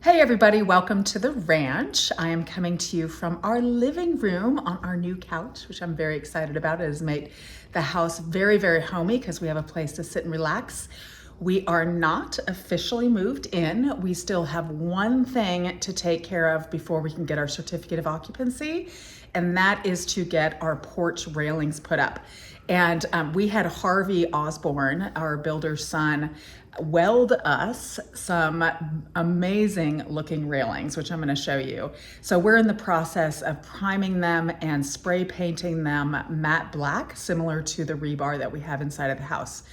Hey everybody, welcome to the ranch. I am coming to you from our living room on our new couch, which I'm very excited about. It has made the house very, very homey because we have a place to sit and relax. We are not officially moved in. We still have one thing to take care of before we can get our certificate of occupancy, and that is to get our porch railings put up. And we had Harvey Osborne, our builder's son, weld us some amazing looking railings, which I'm going to show you. So we're in the process of priming them and spray painting them matte black, similar to the rebar that we have inside of the house.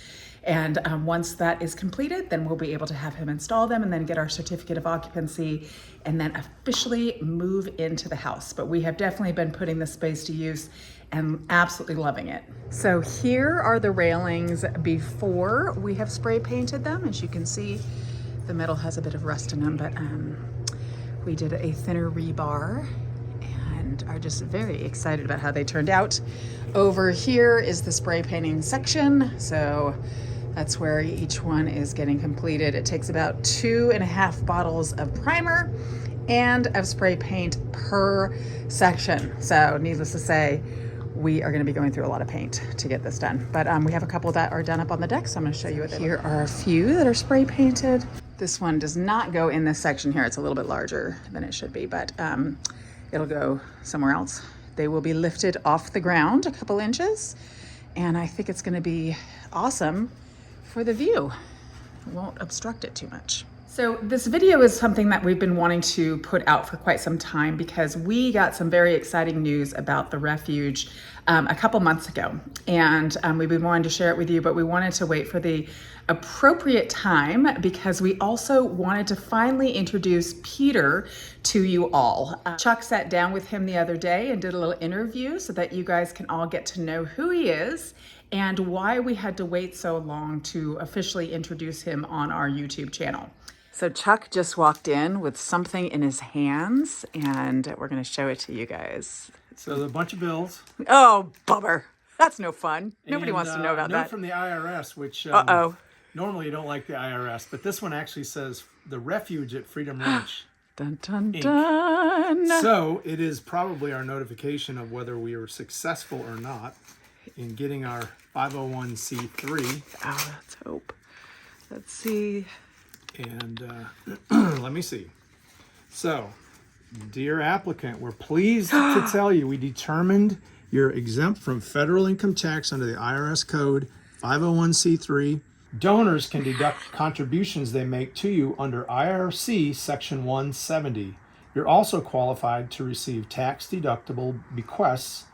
And once that is completed, then we'll be able to have him install them and then get our certificate of occupancy and then officially move into the house. But we have definitely been putting the space to use and absolutely loving it. So here are the railings before we have spray painted them. As you can see, the metal has a bit of rust in them, but we did a thinner rebar and are just very excited about how they turned out. Over here is the spray painting section. So that's where each one is getting completed. It takes about 2.5 bottles of primer and of spray paint per section. So needless to say, we are going to be going through a lot of paint to get this done. But we have a couple that are done up on the deck, so I'm going to show you. Here are a few that are spray painted. This one does not go in this section here. It's a little bit larger than it should be, but it'll go somewhere else. They will be lifted off the ground a couple inches, and I think it's going to be awesome for the view. It won't obstruct it too much. So this video is something that we've been wanting to put out for quite some time because we got some very exciting news about the refuge a couple months ago. And we've been wanting to share it with you, but we wanted to wait for the appropriate time because we also wanted to finally introduce Peter to you all. Chuck sat down with him the other day and did a little interview so that you guys can all get to know who he is and why we had to wait so long to officially introduce him on our YouTube channel. So Chuck just walked in with something in his hands, and we're going to show it to you guys. So a bunch of bills. Oh, bummer. That's no fun. Nobody wants to know about that. From the IRS, which normally you don't like the IRS, but this one actually says the refuge at Freedom Ranch. Dun, dun, dun. So it is probably our notification of whether we were successful or not in getting our 501c3. Oh, let's hope. Let's see. And let me see. So, dear applicant, we're pleased to tell you we determined you're exempt from federal income tax under the IRS code 501c3. Donors can deduct contributions they make to you under IRC section 170. You're also qualified to receive tax-deductible bequests,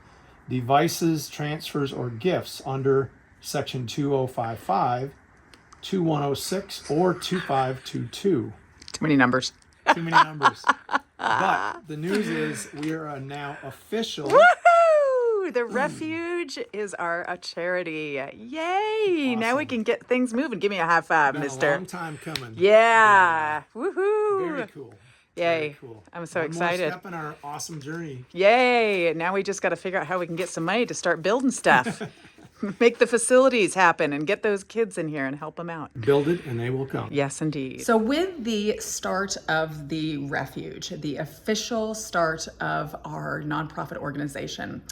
devices, transfers, or gifts under section 2055, 2106 or 2522. Too many numbers. Too many numbers. But the news is we are now official. Woohoo! The refuge is a charity. Yay! Awesome. Now we can get things moving. Give me a high five, mister. A long time coming. Yeah. Woohoo! Very cool. Yay. Very cool. I'm so One excited. more step in our awesome journey. Yay! Now we just got to figure out how we can get some money to start building stuff. Make the facilities happen and get those kids in here and help them out. Build it and they will come. Yes, indeed. So with the start of the refuge, the official start of our nonprofit organization,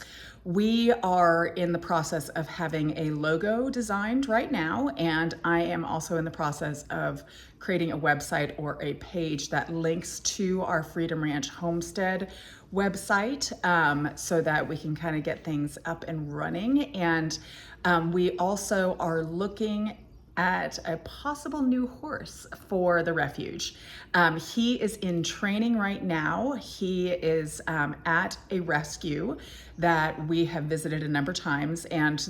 we are in the process of having a logo designed right now, and I am also in the process of creating a website or a page that links to our Freedom Ranch homestead website so that we can kind of get things up and running. And we also are looking at a possible new horse for the refuge. He is in training right now. He is at a rescue that we have visited a number of times, and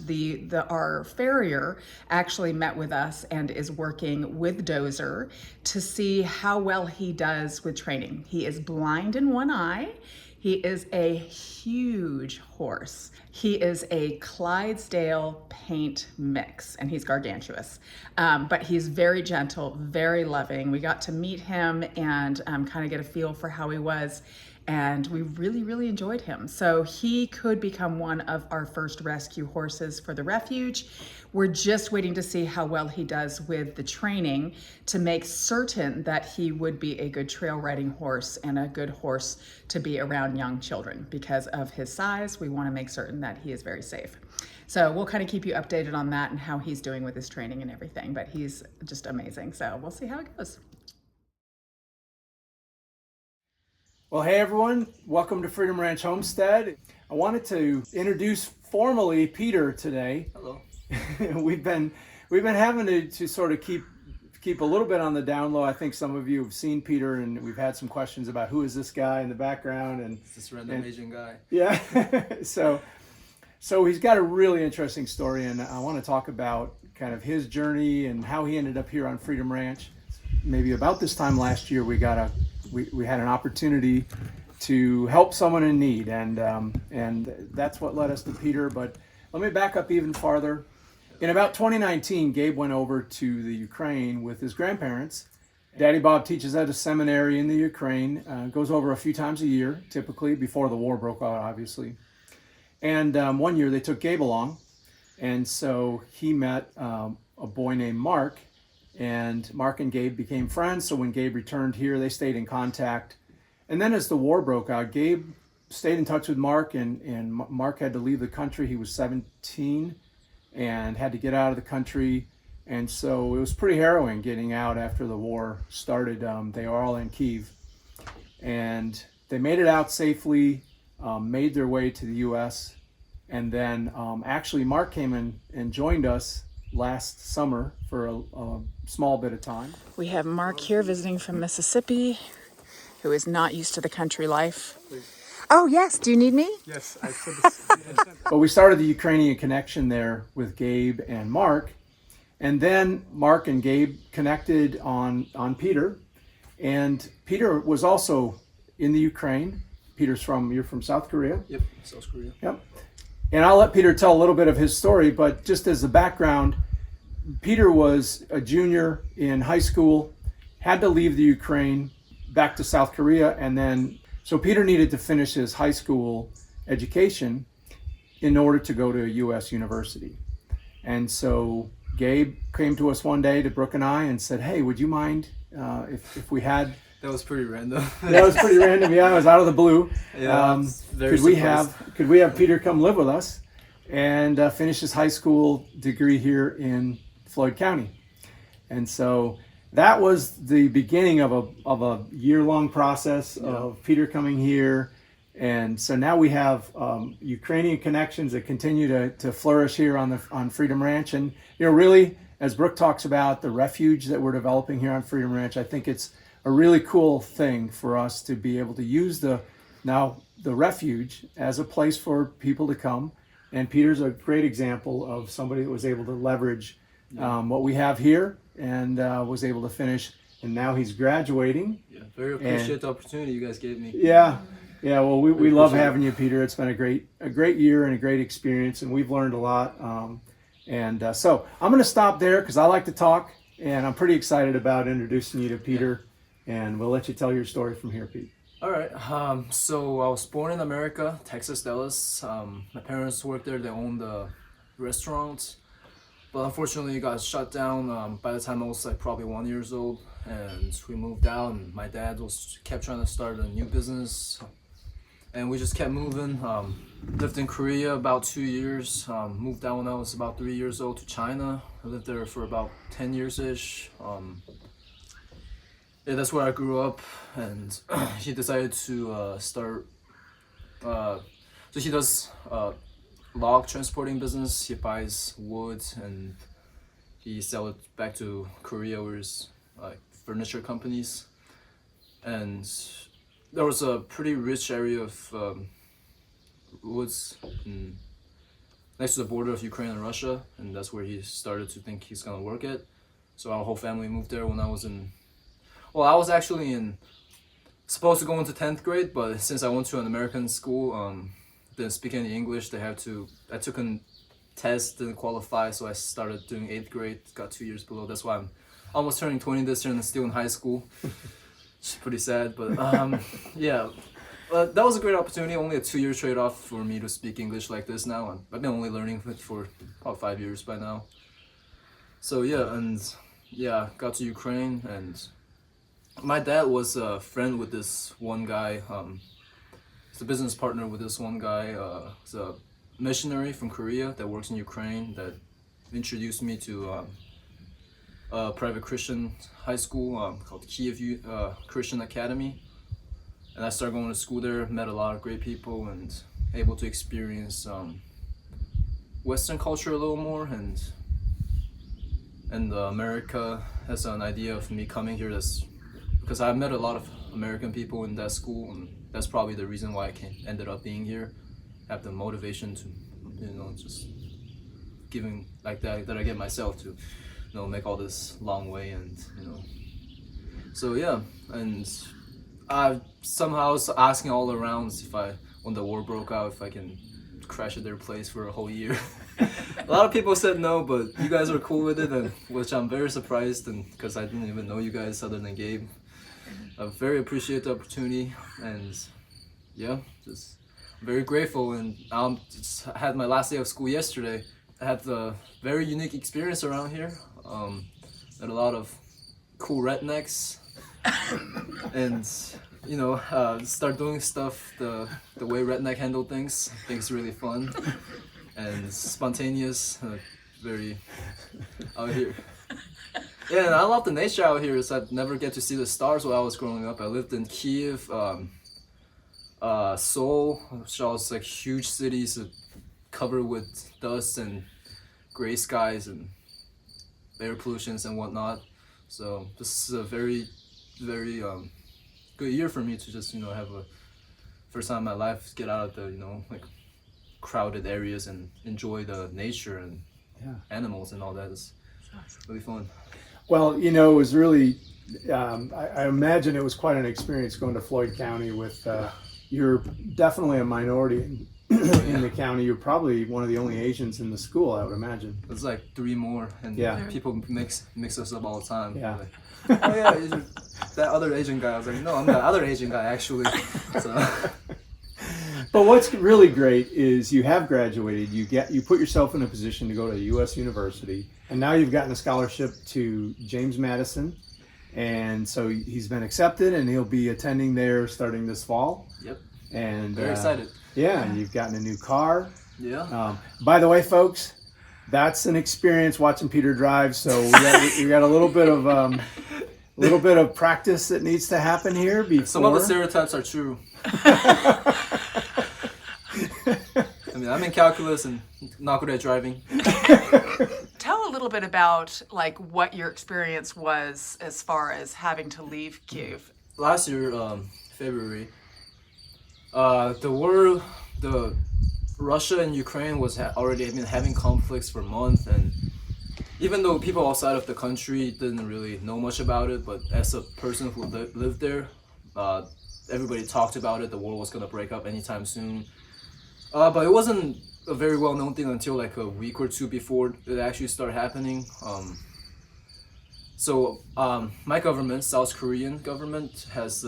our farrier actually met with us and is working with Dozer to see how well he does with training. He is blind in one eye. He is a huge horse. He is a Clydesdale paint mix, and he's gargantuous. But he's very gentle, very loving. We got to meet him and kind of get a feel for how he was. and we really, really enjoyed him. So he could become one of our first rescue horses for the refuge. We're just waiting to see how well he does with the training to make certain that he would be a good trail riding horse and a good horse to be around young children. Because of his size, we want to make certain that he is very safe. So we'll kind of keep you updated on that and how he's doing with his training and everything, but he's just amazing. So we'll see how it goes. Well, hey everyone, welcome to Freedom Ranch Homestead. I wanted to introduce formally Peter today. Hello. we've been having to sort of keep a little bit on the down low. I think some of you have seen Peter, and we've had some questions about who is this guy in the background and This random Asian guy. Yeah. So he's got a really interesting story, and I want to talk about kind of his journey and how he ended up here on Freedom Ranch. Maybe about this time last year, we had an opportunity to help someone in need, and that's what led us to Peter. But let me back up even farther. In about 2019, Gabe went over to the Ukraine with his grandparents. Daddy Bob teaches at a seminary in the Ukraine, goes over a few times a year, typically, before the war broke out, obviously. And one year they took Gabe along, and so he met a boy named Mark, and Mark and Gabe became friends. So when Gabe returned here, they stayed in contact. And then as the war broke out, Gabe stayed in touch with Mark, and Mark had to leave the country. He was 17 and had to get out of the country. And so it was pretty harrowing getting out after the war started. They were all in Kyiv, and they made it out safely, made their way to the U.S. And then actually Mark came in and joined us last summer for a small bit of time. We have Mark here visiting from Mississippi, who is not used to the country life. Oh, yes. Do you need me? Yes, I said this. But we started the Ukrainian connection there with Gabe and Mark. And then Mark and Gabe connected on Peter. And Peter was also in the Ukraine. You're from South Korea? Yep, South Korea. Yep. And I'll let Peter tell a little bit of his story, but just as a background, Peter was a junior in high school, had to leave the Ukraine back to South Korea, and then, so Peter needed to finish his high school education in order to go to a U.S. university. And so Gabe came to us one day, to Brooke and I, and said, hey, would you mind if we had... That was pretty random. That was pretty random. Yeah, it was out of the blue. Yeah, could we have Peter come live with us and finish his high school degree here in Floyd County? And so that was the beginning of a year-long process of Peter coming here. And so now we have Ukrainian connections that continue to flourish here on Freedom Ranch. And really, as Brooke talks about the refuge that we're developing here on Freedom Ranch, I think it's a really cool thing for us to be able to use the refuge as a place for people to come. And Peter's a great example of somebody that was able to leverage what we have here and was able to finish. And now he's graduating. Yeah, very appreciate the opportunity you guys gave me. Yeah. Well, we love having you, Peter. It's been a great year and a great experience, and we've learned a lot. So I'm going to stop there because I like to talk, and I'm pretty excited about introducing you to Peter. And we'll let you tell your story from here, Pete. All right. So I was born in America, Texas, Dallas. My parents worked there. They owned a restaurant. But unfortunately, it got shut down by the time I was probably 1 year old. And we moved out, and my dad kept trying to start a new business. And we just kept moving. Lived in Korea about 2 years. Moved out when I was about 3 years old to China. I lived there for about 10 years-ish. Yeah, that's where I grew up, and he decided to start. So he does log transporting business. He buys wood and he sells it back to Korea, where it's furniture companies. And there was a pretty rich area of woods next to the border of Ukraine and Russia, and that's where he started to think he's gonna work it. So our whole family moved there when I was in. Well, I was actually supposed to go into 10th grade, but since I went to an American school, didn't speak any English, I took a test, didn't qualify, so I started doing 8th grade, got 2 years below. That's why I'm almost turning 20 this year and still in high school. It's pretty sad, but yeah. That was a great opportunity. Only a 2-year trade-off for me to speak English like this now. And I've been only learning it for about 5 years by now. So yeah, got to Ukraine, and my dad was a friend with this one guy. He's a business partner with this one guy. He's a missionary from Korea that works in Ukraine that introduced me to a private Christian high school called Kiev Christian Academy. And I started going to school there, met a lot of great people, and able to experience Western culture a little more, and America has an idea of me coming here. That's because I met a lot of American people in that school, and that's probably the reason why I ended up being here. Have the motivation to, just giving like that I get myself to, make all this long way, and So yeah, and I somehow was asking all around if when the war broke out, if I can crash at their place for a whole year. A lot of people said no, but you guys were cool with it, and which I'm very surprised, and because I didn't even know you guys other than Gabe. I very appreciate the opportunity, and yeah, just very grateful. And just had my last day of school yesterday. I had a very unique experience around here. Met a lot of cool rednecks, and start doing stuff the way redneck handle things. I think it's really fun and spontaneous, very out here. Yeah, and I love the nature out here. So I'd never get to see the stars while I was growing up. I lived in Kiev, Seoul, which are like huge cities covered with dust and gray skies and air pollutions and whatnot. So this is a very, very good year for me to just have a first time in my life get out of the like crowded areas and enjoy the nature and animals and all that. It's really fun. Well, it was really, I imagine it was quite an experience going to Floyd County with, you're definitely a minority in the county. You're probably one of the only Asians in the school, I would imagine. There's like 3 more, and people mix us up all the time. Yeah. Like, oh yeah, that other Asian guy. I was like, no, I'm the other Asian guy actually. So. But what's really great is you have graduated. You put yourself in a position to go to a U.S. university, and now you've gotten a scholarship to James Madison, and so he's been accepted, and he'll be attending there starting this fall. Yep. And very excited. Yeah, and you've gotten a new car. Yeah. By the way, folks, that's an experience watching Peter drive. So we got a little bit of practice that needs to happen here before. Some of the stereotypes are true. I mean, I'm in calculus and not good at driving. Tell a little bit about like what your experience was as far as having to leave Kyiv. Last year, February, the Russia and Ukraine was already been having conflicts for months, and even though people outside of the country didn't really know much about it, but as a person who lived there, everybody talked about it. The war was gonna break up anytime soon, but it wasn't a very well-known thing until like a week or two before it actually started happening. So my government, South Korean government, has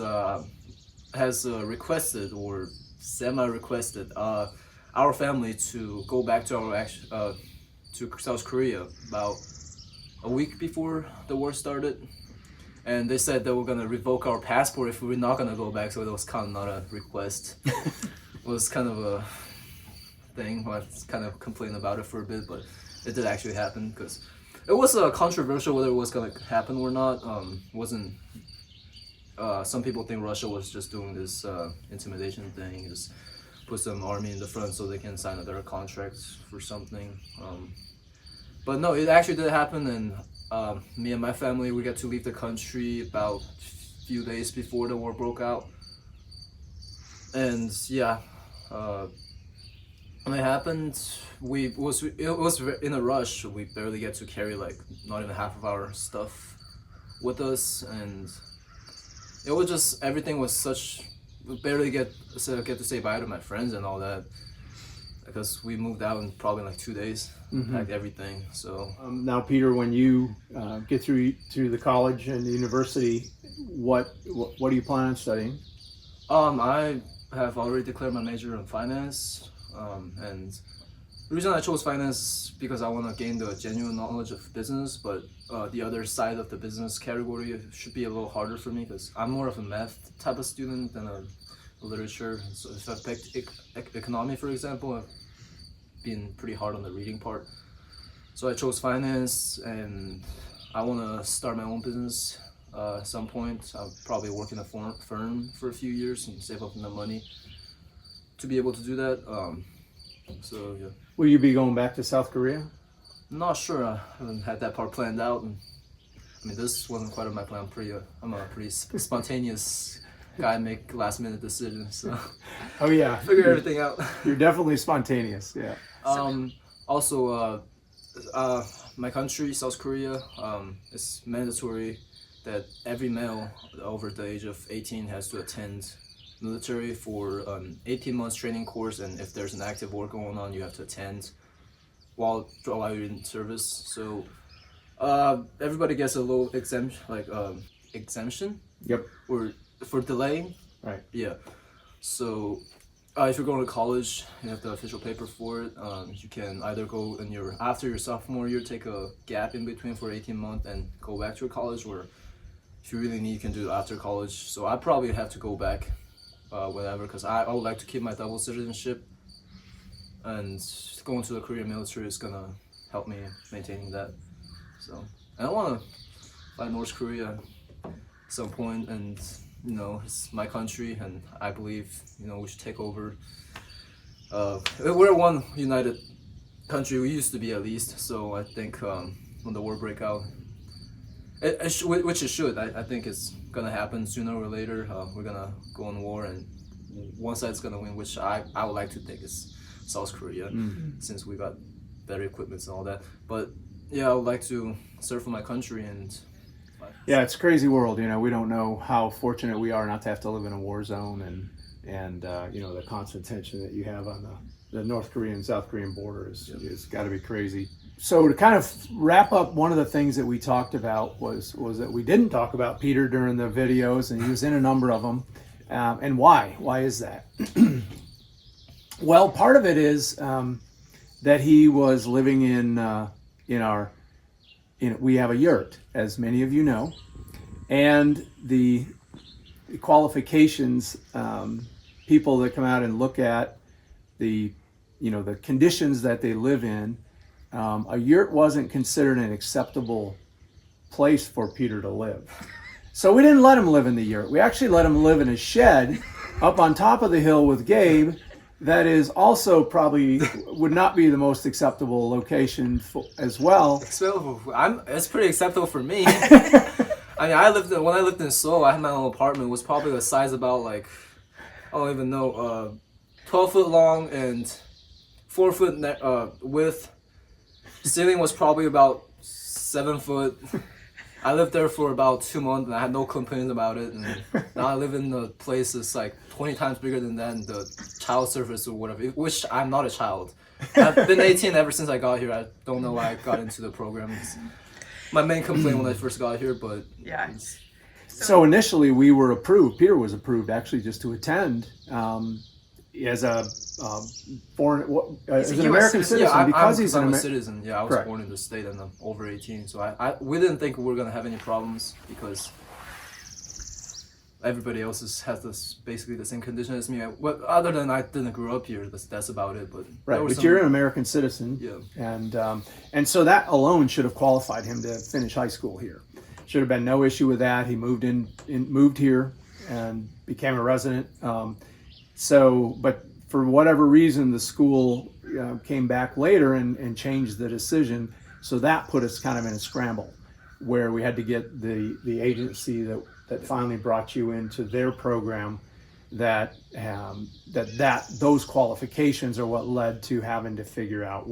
requested or semi-requested our family to go back to to South Korea about a week before the war started, and they said they were gonna revoke our passport if we were not gonna go back. So it was kind of not a request. It was kind of a thing. I kind of complained about it for a bit, but it did actually happen because it was controversial whether it was gonna happen or not. Wasn't. Some people think Russia was just doing this intimidation thing, just put some army in the front so they can sign other contracts for something. But no, it actually did happen, and me and my family, we got to leave the country about a few days before the war broke out. And yeah, when it happened, it was in a rush. We barely get to carry like not even half of our stuff with us, and it was just everything was such. We barely get to say bye to my friends and all that because we moved out in probably like 2 days, packed everything. So now, Peter, when you get through the college and the university, what do you plan on studying? I have already declared my major in finance, and the reason I chose finance is because I want to gain the genuine knowledge of business, but the other side of the business category should be a little harder for me because I'm more of a math type of student than a literature. So if I picked economy, for example, I've been pretty hard on the reading part. So I chose finance, and I want to start my own business at some point. I'll probably work in a firm for a few years and save up enough money to be able to do that. So yeah. Will you be going back to South Korea? I'm not sure. I haven't had that part planned out. And, I mean, this wasn't quite on my plan. I'm a pretty spontaneous guy, make last minute decisions. So Oh yeah, figure everything out. You're definitely spontaneous. Yeah. Also, my country, South Korea, it's mandatory that every male over the age of 18 has to attend military for 18 months training course, and if there's an active war going on, you have to attend while you're in service. So everybody gets a little exemption. Yep. Or for delaying. Right. Yeah. So if you're going to college, you have the official paper for it. You can either go after your sophomore year, take a gap in between for 18 months and go back to your college, or if you really need, you can do it after college. So I probably have to go back whatever, because I would like to keep my double citizenship, and going to the Korean military is gonna help me maintaining that. So I don't want to fight North Korea at some point, and it's my country, and I believe we should take over. We're one united country. We used to be, at least. So I think when the war break out, which it should. I think it's gonna happen sooner or later. We're gonna go on war, and one side's gonna win, which I would like to think is South Korea, since we got better equipment and all that. But yeah, I would like to serve for my country. And yeah, it's a crazy world. We don't know how fortunate we are not to have to live in a war zone, and the constant tension that you have on the North Korean South Korean border is got to be crazy. So to kind of wrap up, one of the things that we talked about was that we didn't talk about Peter during the videos, and he was in a number of them. And why? Why is that? Well, part of it is that he was living we have a yurt, as many of you know, and the qualifications, people that come out and look at the conditions that they live in, a yurt wasn't considered an acceptable place for Peter to live. So we didn't let him live in the yurt. We actually let him live in a shed up on top of the hill with Gabe. That is also probably would not be the most acceptable location as well. It's pretty acceptable for me. I mean, when I lived in Seoul, I had my own apartment. It was probably the size about I don't even know, 12 foot long and 4 foot width. Ceiling was probably about 7 foot. I lived there for about 2 months, and I had no complaints about it. And now I live in a place that's 20 times bigger than that, and the child service or whatever, which I'm not a child. I've been 18 ever since I got here. I don't know why I got into the program. It's my main complaint when I first got here, but Yeah. So initially we were approved. Peter was approved actually just to attend as a as an American citizen, yeah, because I'm a citizen. Yeah, I was Correct. born in the state, and I'm over 18. So we didn't think we were gonna have any problems, because everybody else has basically the same condition as me. Other than I didn't grow up here, that's about it. But Right, but you're an American citizen. Yeah. And so that alone should have qualified him to finish high school here. Should have been no issue with that. He moved here and became a resident. But for whatever reason, the school came back later and changed the decision. So that put us kind of in a scramble, where we had to get the agency that finally brought you into their program, that those qualifications are what led to having to figure out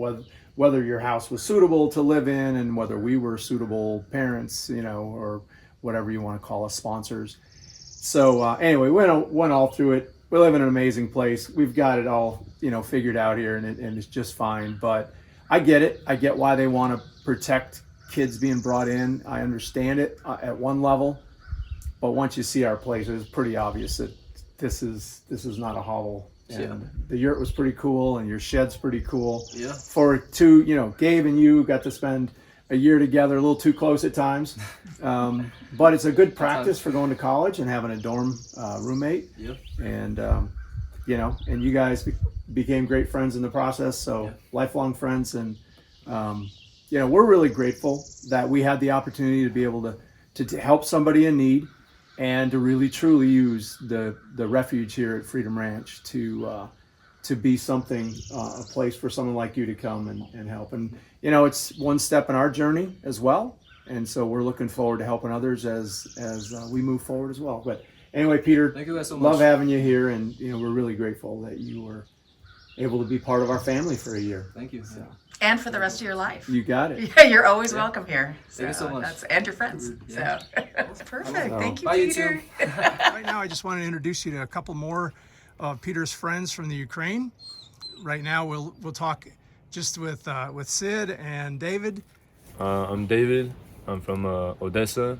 whether your house was suitable to live in, and whether we were suitable parents, or whatever you want to call us, sponsors. So anyway, went all through it. We live in an amazing place. We've got it all, figured out here, and it's just fine. But I get it. I get why they want to protect kids being brought in. I understand it at one level. But once you see our place, it was pretty obvious this is not a hovel. And Yeah. the yurt was pretty cool, and your shed's pretty cool. Yeah. For two, Gabe and you got to spend a year together, a little too close at times. But it's a good practice for going to college and having a dorm roommate. Yeah. And, and you guys became great friends in the process. So lifelong friends. And, we're really grateful that we had the opportunity to be able to help somebody in need and to really truly use the refuge here at Freedom Ranch to be something, a place for someone like you to come and help. And, it's one step in our journey as well. And so we're looking forward to helping others as we move forward as well. But anyway, Peter, Thank you guys so much. love having you here. And, we're really grateful that you were able to be part of our family for a year. Thank you. So, And for the rest of your life. you got it. Yeah, you're always welcome here. Thank you so much. And your friends. Yeah. So that's perfect. So- Thank you, Bye, you Peter. Right now, I just want to introduce you to a couple more of Peter's friends from the Ukraine. Right now, we'll talk just with Sid and David. I'm David. I'm from Odessa,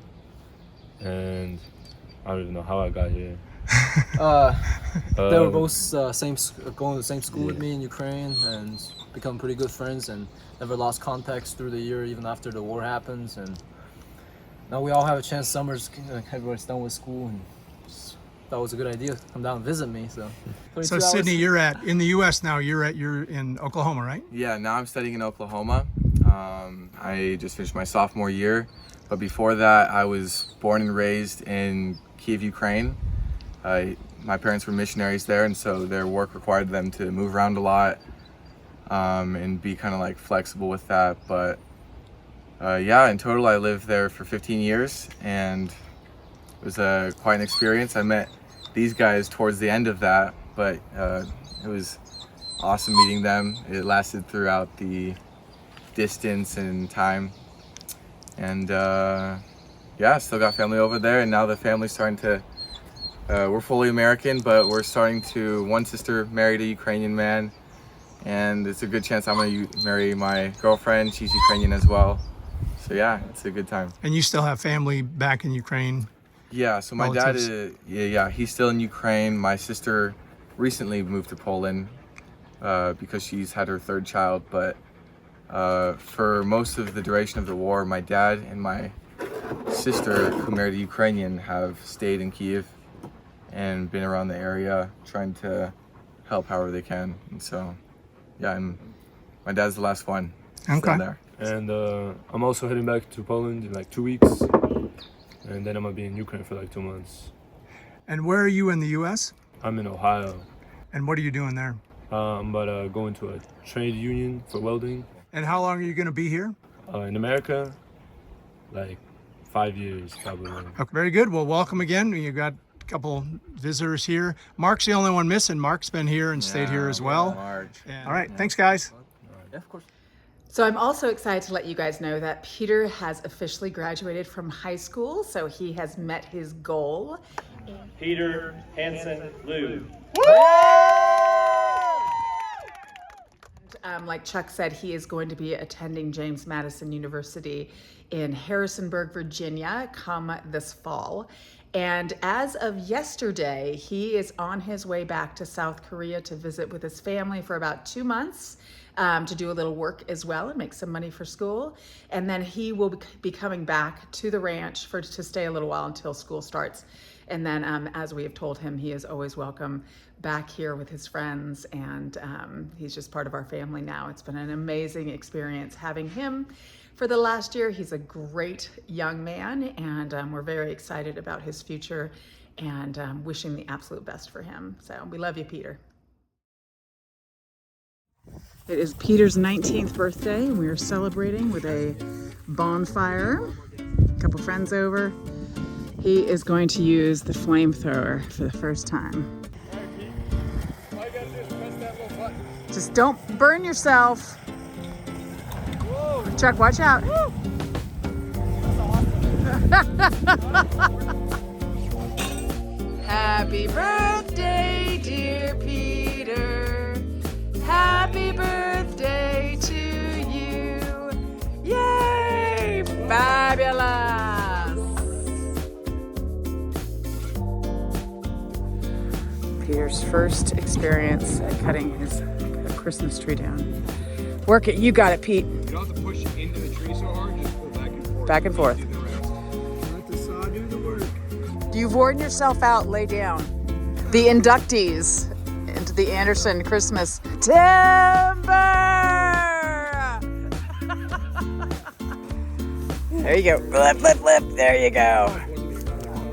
and I don't even know how I got here. They were both going to the same school with me in Ukraine and become pretty good friends and never lost contacts through the year, even after the war happens. And now we all have a chance. Summer's everybody's done with school, and just thought it was a good idea to come down and visit me. So 22 hours. Sydney, you're in the U.S. now. You're in Oklahoma, right? Yeah, now I'm studying in Oklahoma. I just finished my sophomore year, but before that I was born and raised in Kiev, Ukraine. My parents were missionaries there, and so their work required them to move around a lot and be kind of like flexible with that. But in total I lived there for 15 years, and it was quite an experience. I met these guys towards the end of that, but it was awesome meeting them. It lasted throughout the distance and time, and still got family over there, and now the family's starting to we're fully American, but we're starting to, one sister married a Ukrainian man, and it's a good chance I'm going to marry my girlfriend. She's Ukrainian as well, so yeah, it's a good time. And you still have family back in Ukraine? Yeah, so my Relatives. dad is, he's still in Ukraine. My sister recently moved to Poland because she's had her third child, but for most of the duration of the war, my dad and my sister, who married a Ukrainian, have stayed in Kiev and been around the area trying to help however they can. And so, my dad's the last one still Okay. there. And I'm also heading back to Poland in like 2 weeks, and then I'm gonna be in Ukraine for like 2 months. And where are you in the U.S.? I'm in Ohio. And what are you doing there? I'm about to go into a trade union for welding. And how long are you going to be here? In America, like 5 years probably. Okay, very good. Well, welcome again. You got a couple visitors here. Mark's the only one missing. Mark's been here and stayed here as well. March. And, all right. Thanks, guys. Yeah, of course. So I'm also excited to let you guys know that Peter has officially graduated from high school, so he has met his goal. Peter Hansen Liu. Like Chuck said, he is going to be attending James Madison University in Harrisonburg, Virginia, come this fall. And as of yesterday, he is on his way back to South Korea to visit with his family for about 2 months to do a little work as well and make some money for school. And then he will be coming back to the ranch to stay a little while until school starts. And then, as we have told him, he is always welcome back here with his friends, and he's just part of our family now. It's been an amazing experience having him for the last year. He's a great young man, and we're very excited about his future and wishing the absolute best for him. So we love you, Peter. It is Peter's 19th birthday, and we are celebrating with a bonfire. A couple friends over. He is going to use the flamethrower for the first time. Just don't burn yourself. Chuck, watch out. Happy birthday, dear Peter. Happy birthday to you. Yay! Fabulous. Peter's first experience at cutting his Christmas tree down. Work it, you got it, Pete. You don't have to push into the tree so hard, just pull back and forth. Back and forth. Do the rest. Let the saw do the work. You've worn yourself out, lay down. The inductees into the Anderson Christmas timber. There you go. Flip, flip, flip. There you go.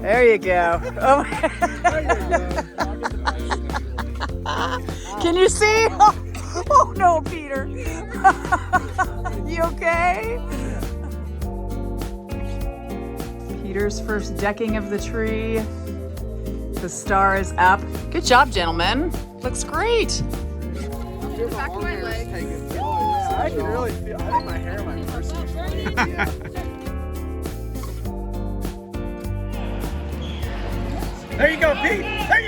There you go. Oh. Can you see? Oh no, Peter. You okay? Peter's first decking of the tree. The star is up. Good job, gentlemen. Looks great. Back of my legs. I can really feel. I think my hairline hurts. There you go, Pete. There you